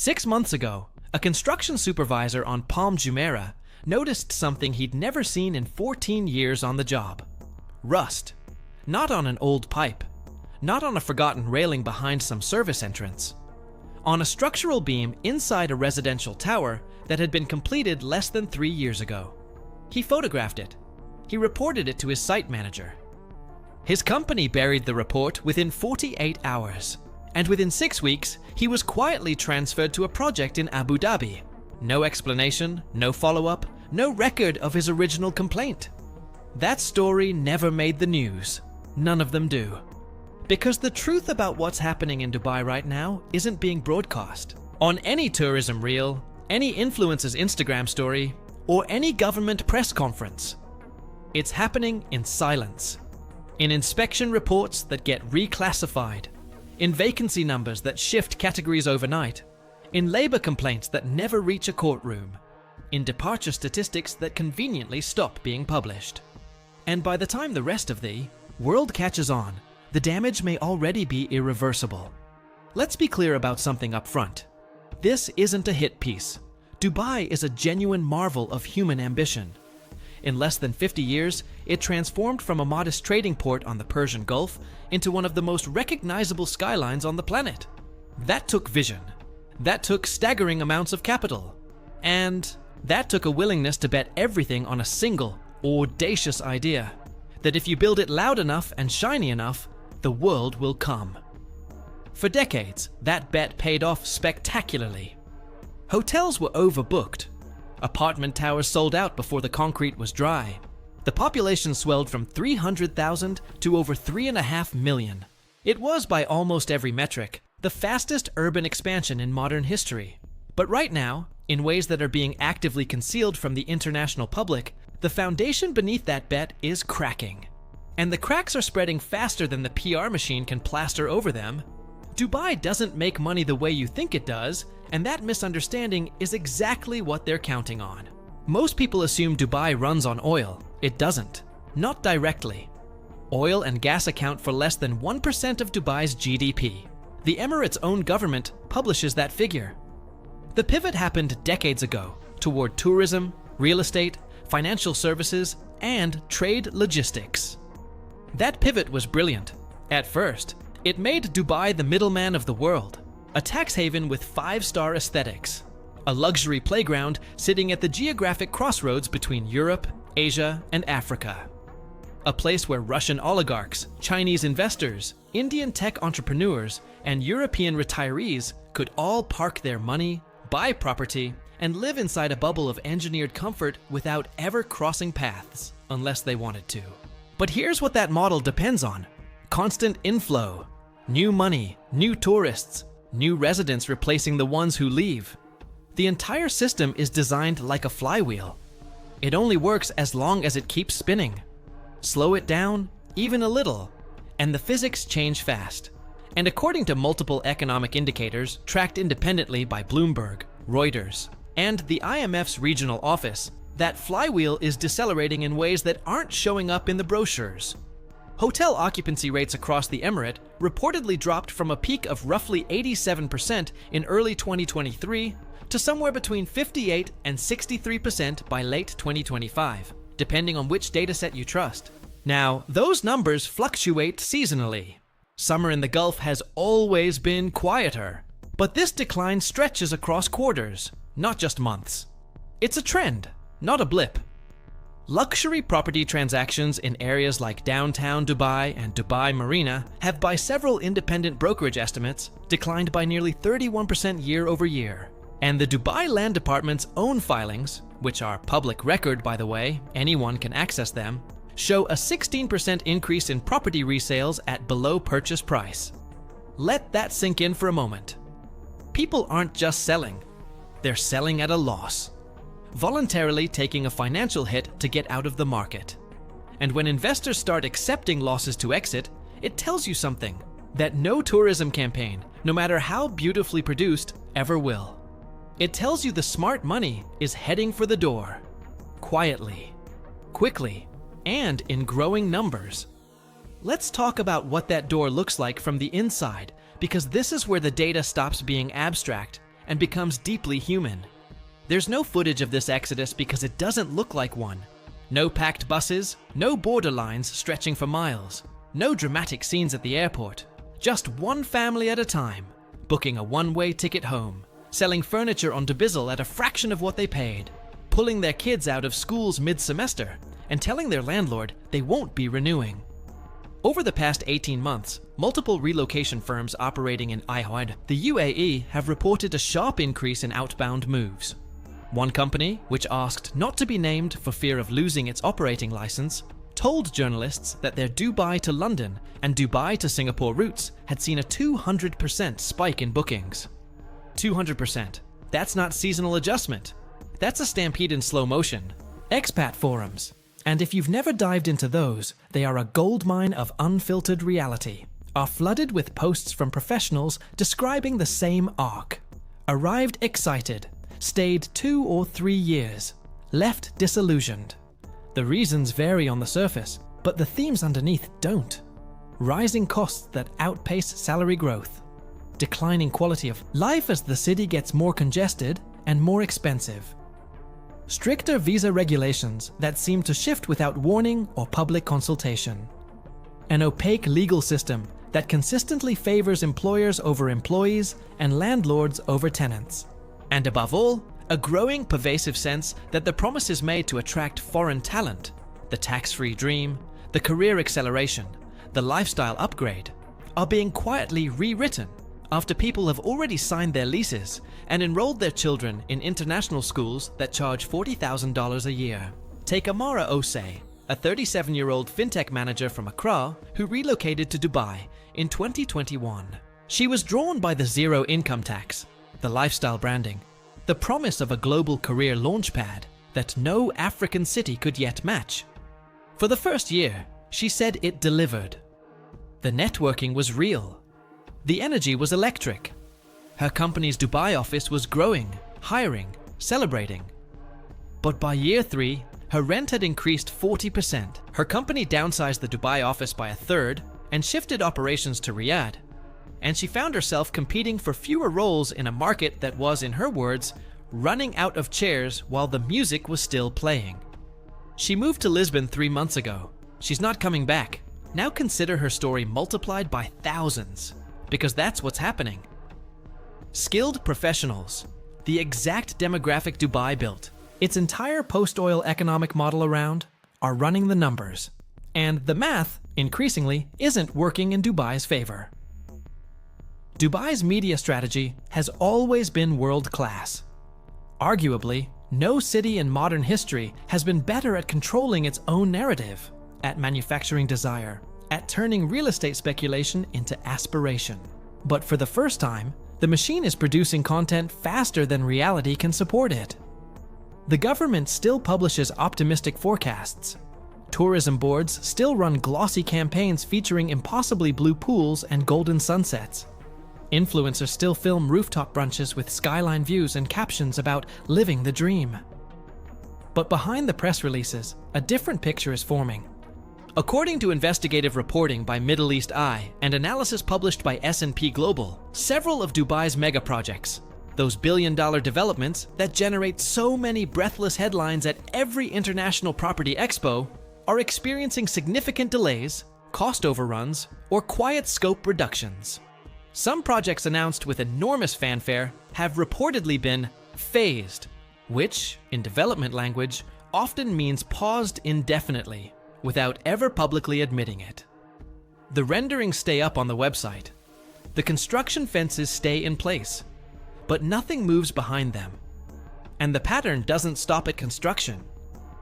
6 months ago, a construction supervisor on Palm Jumeirah noticed something he'd never seen in 14 years on the job. Rust. Not on an old pipe. Not on a forgotten railing behind some service entrance. On a structural beam inside a residential tower that had been completed less than 3 years ago. He photographed it. He reported it to his site manager. His company buried the report within 48 hours, and within 6 weeks, he was quietly transferred to a project in Abu Dhabi. No explanation, no follow-up, no record of his original complaint. That story never made the news. None of them do. Because the truth about what's happening in Dubai right now isn't being broadcast on any tourism reel, any influencer's Instagram story, or any government press conference. It's happening in silence. In inspection reports that get reclassified, in vacancy numbers that shift categories overnight, in labor complaints that never reach a courtroom, in departure statistics that conveniently stop being published. And by the time the rest of the world catches on, the damage may already be irreversible. Let's be clear about something up front. This isn't a hit piece. Dubai is a genuine marvel of human ambition. In less than 50 years, it transformed from a modest trading port on the Persian Gulf into one of the most recognizable skylines on the planet. That took vision. That took staggering amounts of capital. And that took a willingness to bet everything on a single, audacious idea. That if you build it loud enough and shiny enough, the world will come. For decades, that bet paid off spectacularly. Hotels were overbooked. Apartment towers sold out before the concrete was dry. The population swelled from 300,000 to over 3.5 million. It was, by almost every metric, the fastest urban expansion in modern history. But right now, in ways that are being actively concealed from the international public, the foundation beneath that bet is cracking. And the cracks are spreading faster than the PR machine can plaster over them. Dubai doesn't make money the way you think it does, and that misunderstanding is exactly what they're counting on. Most people assume Dubai runs on oil. It doesn't. Not directly. Oil and gas account for less than 1% of Dubai's GDP. The Emirates' own government publishes that figure. The pivot happened decades ago toward tourism, real estate, financial services, and trade logistics. That pivot was brilliant. At first, it made Dubai the middleman of the world, a tax haven with 5-star aesthetics, a luxury playground sitting at the geographic crossroads between Europe, Asia, and Africa. A place where Russian oligarchs, Chinese investors, Indian tech entrepreneurs, and European retirees could all park their money, buy property, and live inside a bubble of engineered comfort without ever crossing paths, unless they wanted to. But here's what that model depends on: constant inflow, new money, new tourists, new residents replacing the ones who leave. The entire system is designed like a flywheel. It only works as long as it keeps spinning. Slow it down, even a little, and the physics change fast. And according to multiple economic indicators tracked independently by Bloomberg, Reuters, and the IMF's regional office, that flywheel is decelerating in ways that aren't showing up in the brochures. Hotel occupancy rates across the Emirate reportedly dropped from a peak of roughly 87% in early 2023 to somewhere between 58 and 63% by late 2025, depending on which dataset you trust. Now, those numbers fluctuate seasonally. Summer in the Gulf has always been quieter, but this decline stretches across quarters, not just months. It's a trend, not a blip. Luxury property transactions in areas like downtown Dubai and Dubai Marina have, by several independent brokerage estimates, declined by nearly 31% year over year. And the Dubai Land Department's own filings, which are public record by the way, anyone can access them, show a 16% increase in property resales at below purchase price. Let that sink in for a moment. People aren't just selling, they're selling at a loss, voluntarily taking a financial hit to get out of the market. And when investors start accepting losses to exit, it tells you something that no tourism campaign, no matter how beautifully produced, ever will. It tells you the smart money is heading for the door, quietly, quickly, and in growing numbers. Let's talk about what that door looks like from the inside, because this is where the data stops being abstract and becomes deeply human. There's no footage of this exodus because it doesn't look like one. No packed buses, no border lines stretching for miles, no dramatic scenes at the airport. Just one family at a time, booking a one-way ticket home, selling furniture on Dubizzle at a fraction of what they paid, pulling their kids out of schools mid-semester, and telling their landlord they won't be renewing. Over the past 18 months, multiple relocation firms operating in Iran, the UAE, have reported a sharp increase in outbound moves. One company, which asked not to be named for fear of losing its operating license, told journalists that their Dubai to London and Dubai to Singapore routes had seen a 200% spike in bookings. 200%. That's not seasonal adjustment. That's a stampede in slow motion. Expat forums. And if you've never dived into those, they are a goldmine of unfiltered reality, are flooded with posts from professionals describing the same arc. Arrived excited, stayed 2 or 3 years, left disillusioned. The reasons vary on the surface, but the themes underneath don't. Rising costs that outpace salary growth. Declining quality of life as the city gets more congested and more expensive. Stricter visa regulations that seem to shift without warning or public consultation. An opaque legal system that consistently favors employers over employees and landlords over tenants. And above all, a growing pervasive sense that the promises made to attract foreign talent, the tax-free dream, the career acceleration, the lifestyle upgrade, are being quietly rewritten after people have already signed their leases and enrolled their children in international schools that charge $40,000 a year. Take Amara Osei, a 37-year-old fintech manager from Accra who relocated to Dubai in 2021. She was drawn by the zero income tax, the lifestyle branding, the promise of a global career launchpad that no African city could yet match. For the first year, she said it delivered. The networking was real. The energy was electric. Her company's Dubai office was growing, hiring, celebrating. But by year 3, her rent had increased 40%. Her company downsized the Dubai office by a third and shifted operations to Riyadh. And she found herself competing for fewer roles in a market that was, in her words, running out of chairs while the music was still playing. She moved to Lisbon 3 months ago. She's not coming back. Now consider her story multiplied by thousands, because that's what's happening. Skilled professionals, the exact demographic Dubai built, its entire post-oil economic model around, are running the numbers. And the math, increasingly, isn't working in Dubai's favor. Dubai's media strategy has always been world-class. Arguably, no city in modern history has been better at controlling its own narrative, at manufacturing desire, at turning real estate speculation into aspiration. But for the first time, the machine is producing content faster than reality can support it. The government still publishes optimistic forecasts. Tourism boards still run glossy campaigns featuring impossibly blue pools and golden sunsets. Influencers still film rooftop brunches with skyline views and captions about living the dream. But behind the press releases, a different picture is forming. According to investigative reporting by Middle East Eye and analysis published by S&P Global, several of Dubai's mega projects, those billion-dollar developments that generate so many breathless headlines at every international property expo, are experiencing significant delays, cost overruns, or quiet scope reductions. Some projects announced with enormous fanfare have reportedly been phased, which, in development language, often means paused indefinitely, without ever publicly admitting it. The renderings stay up on the website. The construction fences stay in place, but nothing moves behind them. And the pattern doesn't stop at construction.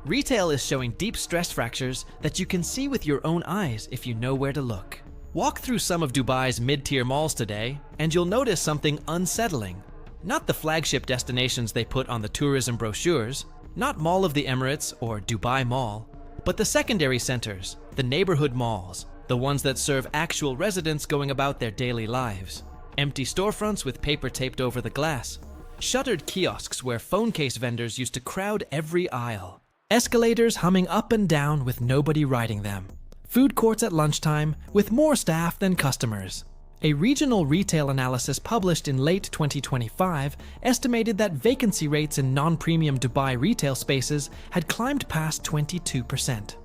Retail is showing deep stress fractures that you can see with your own eyes if you know where to look. Walk through some of Dubai's mid-tier malls today, and you'll notice something unsettling. Not the flagship destinations they put on the tourism brochures, not Mall of the Emirates or Dubai Mall, but the secondary centers, the neighborhood malls, the ones that serve actual residents going about their daily lives. Empty storefronts with paper taped over the glass. Shuttered kiosks where phone case vendors used to crowd every aisle. Escalators humming up and down with nobody riding them. Food courts at lunchtime with more staff than customers. A regional retail analysis published in late 2025 estimated that vacancy rates in non-premium Dubai retail spaces had climbed past 22%.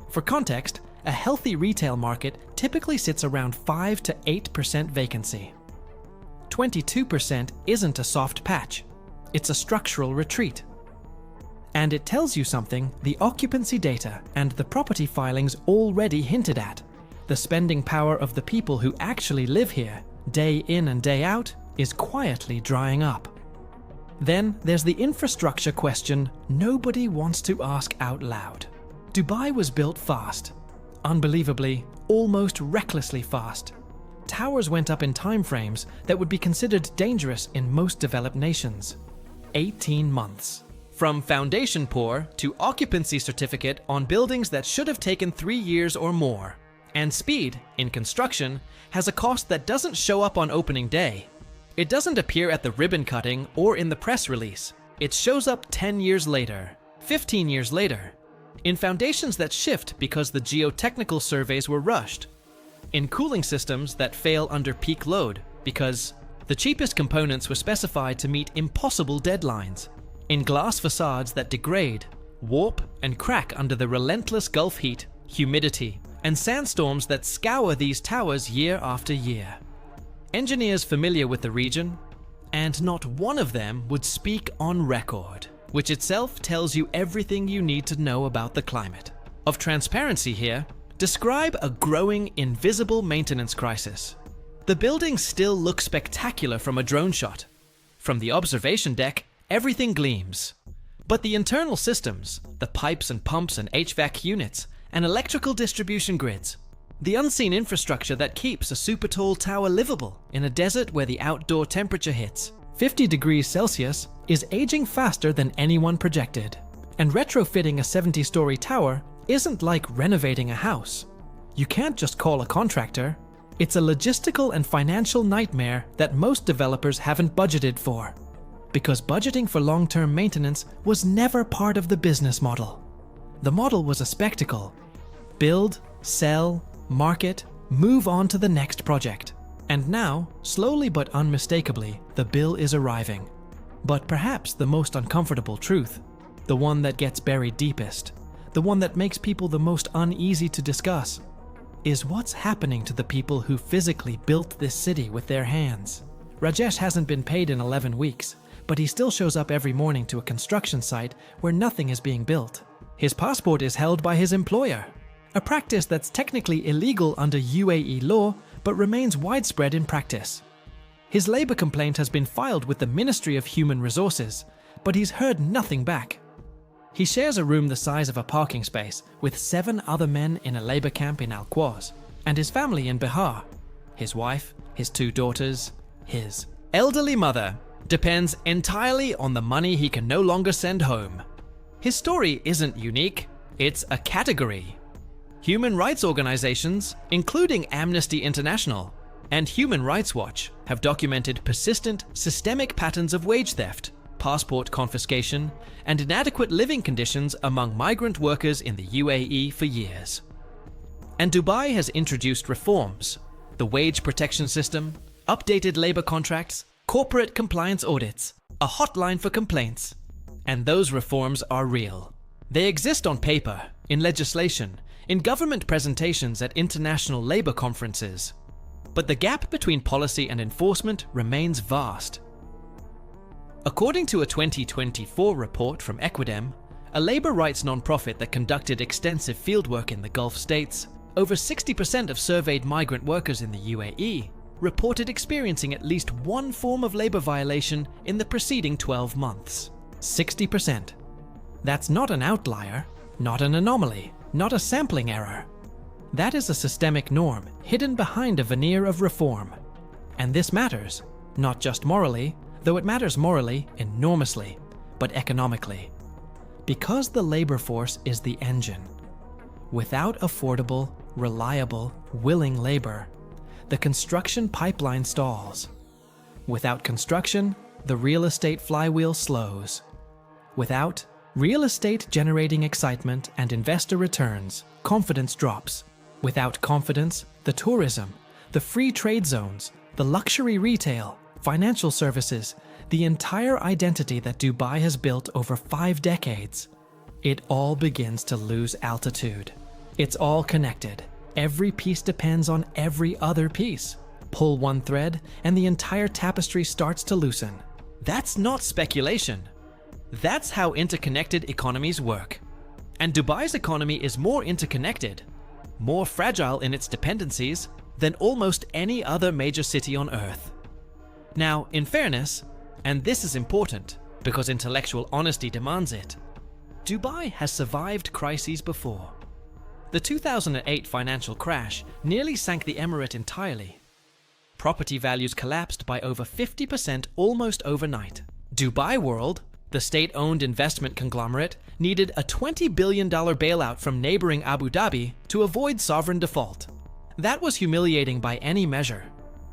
For context, a healthy retail market typically sits around 5 to 8% vacancy. 22% isn't a soft patch, it's a structural retreat. And it tells you something the occupancy data and the property filings already hinted at. The spending power of the people who actually live here, day in and day out, is quietly drying up. Then there's the infrastructure question nobody wants to ask out loud. Dubai was built fast. Unbelievably, almost recklessly fast. Towers went up in timeframes that would be considered dangerous in most developed nations. 18 months. From foundation pour to occupancy certificate on buildings that should have taken 3 years or more. And speed, in construction, has a cost that doesn't show up on opening day. It doesn't appear at the ribbon cutting or in the press release. It shows up 10 years later, 15 years later, in foundations that shift because the geotechnical surveys were rushed, in cooling systems that fail under peak load because the cheapest components were specified to meet impossible deadlines, in glass facades that degrade, warp, and crack under the relentless Gulf heat, humidity, and sandstorms that scour these towers year after year. Engineers familiar with the region, and not one of them would speak on record, which itself tells you everything you need to know about the climate. Of transparency here, describe a growing invisible maintenance crisis. The buildings still look spectacular from a drone shot. From the observation deck, everything gleams. But the internal systems, the pipes and pumps and HVAC units, and electrical distribution grids, the unseen infrastructure that keeps a super tall tower livable in a desert where the outdoor temperature hits 50 degrees Celsius, is aging faster than anyone projected. And retrofitting a 70-story tower isn't like renovating a house. You can't just call a contractor. It's a logistical and financial nightmare that most developers haven't budgeted for. Because budgeting for long-term maintenance was never part of the business model. The model was a spectacle. Build, sell, market, move on to the next project. And now, slowly but unmistakably, the bill is arriving. But perhaps the most uncomfortable truth, the one that gets buried deepest, the one that makes people the most uneasy to discuss, is what's happening to the people who physically built this city with their hands. Rajesh hasn't been paid in 11 weeks, but he still shows up every morning to a construction site where nothing is being built. His passport is held by his employer, a practice that's technically illegal under UAE law, but remains widespread in practice. His labor complaint has been filed with the Ministry of Human Resources, but he's heard nothing back. He shares a room the size of a parking space with 7 other men in a labor camp in Al Quoz, and his family in Bihar. His wife, his 2 daughters, his elderly mother depends entirely on the money he can no longer send home. His story isn't unique, it's a category. Human rights organizations, including Amnesty International and Human Rights Watch, have documented persistent, systemic patterns of wage theft, passport confiscation, and inadequate living conditions among migrant workers in the UAE for years. And Dubai has introduced reforms: the wage protection system, updated labor contracts, corporate compliance audits, a hotline for complaints. And those reforms are real. They exist on paper, in legislation, in government presentations at international labor conferences. But the gap between policy and enforcement remains vast. According to a 2024 report from Equidem, a labor rights nonprofit that conducted extensive fieldwork in the Gulf states, over 60% of surveyed migrant workers in the UAE reported experiencing at least one form of labor violation in the preceding 12 months. 60%. That's not an outlier, not an anomaly, not a sampling error. That is a systemic norm hidden behind a veneer of reform. And this matters, not just morally, though it matters morally enormously, but economically. Because the labor force is the engine. Without affordable, reliable, willing labor, the construction pipeline stalls. Without construction, the real estate flywheel slows. Without real estate generating excitement and investor returns, confidence drops. Without confidence, the tourism, the free trade zones, the luxury retail, financial services, the entire identity that Dubai has built over 5 decades. It all begins to lose altitude. It's all connected. Every piece depends on every other piece. Pull one thread, and the entire tapestry starts to loosen. That's not speculation. That's how interconnected economies work. And Dubai's economy is more interconnected, more fragile in its dependencies than almost any other major city on Earth. Now, in fairness, and this is important because intellectual honesty demands it, Dubai has survived crises before. The 2008 financial crash nearly sank the emirate entirely. Property values collapsed by over 50% almost overnight. Dubai World, the state-owned investment conglomerate, needed a $20 billion bailout from neighboring Abu Dhabi to avoid sovereign default. That was humiliating by any measure.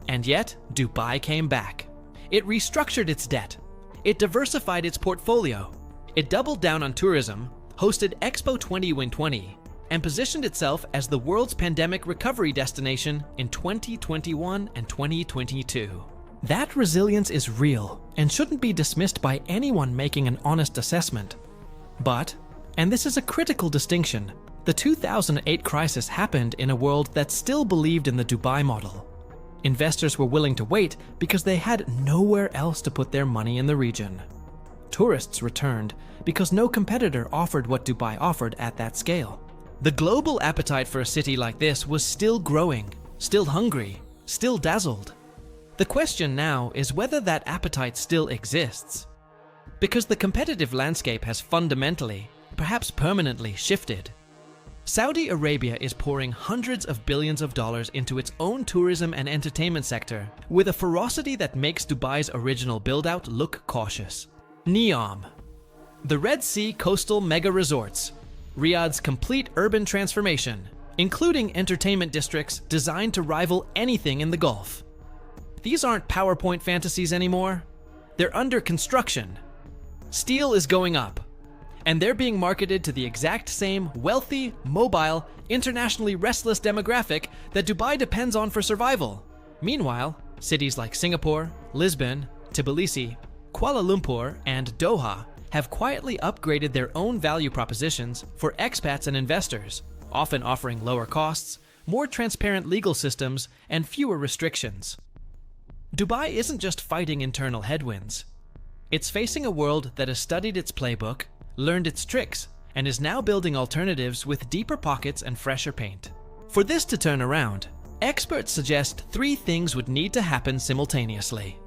And yet, Dubai came back. It restructured its debt. It diversified its portfolio. It doubled down on tourism, hosted Expo 2020, and positioned itself as the world's pandemic recovery destination in 2021 and 2022. That resilience is real and shouldn't be dismissed by anyone making an honest assessment. But, and this is a critical distinction, the 2008 crisis happened in a world that still believed in the Dubai model. Investors were willing to wait because they had nowhere else to put their money in the region. Tourists returned because no competitor offered what Dubai offered at that scale. The global appetite for a city like this was still growing, still hungry, still dazzled. The question now is whether that appetite still exists. Because the competitive landscape has fundamentally, perhaps permanently, shifted. Saudi Arabia is pouring hundreds of billions of dollars into its own tourism and entertainment sector with a ferocity that makes Dubai's original build-out look cautious. NEOM, the Red Sea coastal mega resorts, Riyadh's complete urban transformation, including entertainment districts designed to rival anything in the Gulf. These aren't PowerPoint fantasies anymore. They're under construction. Steel is going up, and they're being marketed to the exact same wealthy, mobile, internationally restless demographic that Dubai depends on for survival. Meanwhile, cities like Singapore, Lisbon, Tbilisi, Kuala Lumpur, and Doha have quietly upgraded their own value propositions for expats and investors, often offering lower costs, more transparent legal systems, and fewer restrictions. Dubai isn't just fighting internal headwinds. It's facing a world that has studied its playbook, learned its tricks, and is now building alternatives with deeper pockets and fresher paint. For this to turn around, experts suggest 3 things would need to happen simultaneously.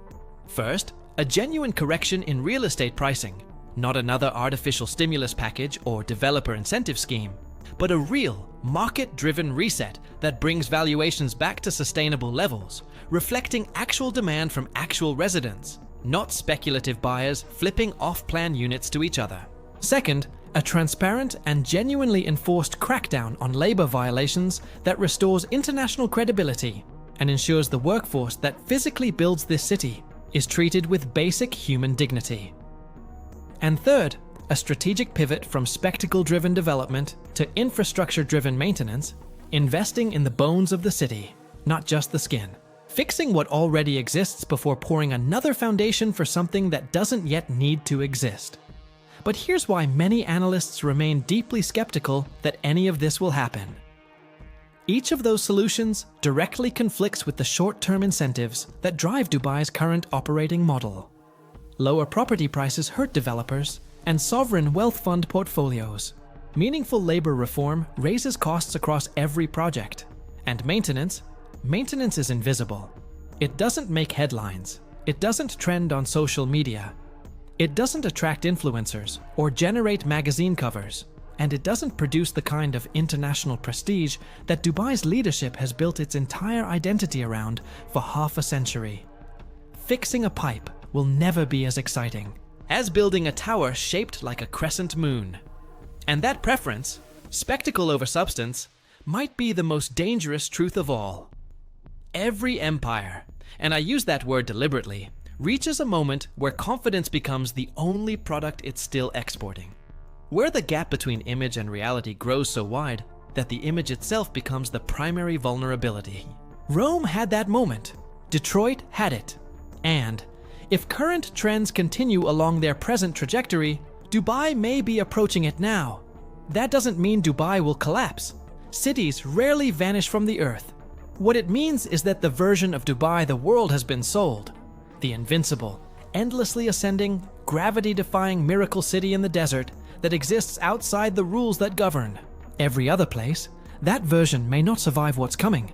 First, a genuine correction in real estate pricing, not another artificial stimulus package or developer incentive scheme, but a real, market-driven reset that brings valuations back to sustainable levels, reflecting actual demand from actual residents, not speculative buyers flipping off-plan units to each other. Second, a transparent and genuinely enforced crackdown on labor violations that restores international credibility and ensures the workforce that physically builds this city is treated with basic human dignity. And third, a strategic pivot from spectacle-driven development to infrastructure-driven maintenance, investing in the bones of the city, not just the skin. Fixing what already exists before pouring another foundation for something that doesn't yet need to exist. But here's why many analysts remain deeply skeptical that any of this will happen. Each of those solutions directly conflicts with the short-term incentives that drive Dubai's current operating model. Lower property prices hurt developers and sovereign wealth fund portfolios. Meaningful labor reform raises costs across every project. And maintenance is invisible. It doesn't make headlines. It doesn't trend on social media. It doesn't attract influencers or generate magazine covers. And it doesn't produce the kind of international prestige that Dubai's leadership has built its entire identity around for half a century. Fixing a pipe will never be as exciting as building a tower shaped like a crescent moon. And that preference, spectacle over substance, might be the most dangerous truth of all. Every empire, and I use that word deliberately, reaches a moment where confidence becomes the only product it's still exporting. Where the gap between image and reality grows so wide that the image itself becomes the primary vulnerability. Rome had that moment. Detroit had it. And if current trends continue along their present trajectory, Dubai may be approaching it now. That doesn't mean Dubai will collapse. Cities rarely vanish from the earth. What it means is that the version of Dubai the world has been sold, the invincible, endlessly ascending, gravity-defying miracle city in the desert that exists outside the rules that govern every other place, that version may not survive what's coming.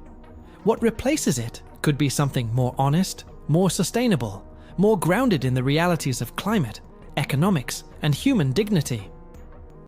What replaces it could be something more honest, more sustainable, more grounded in the realities of climate, economics, and human dignity.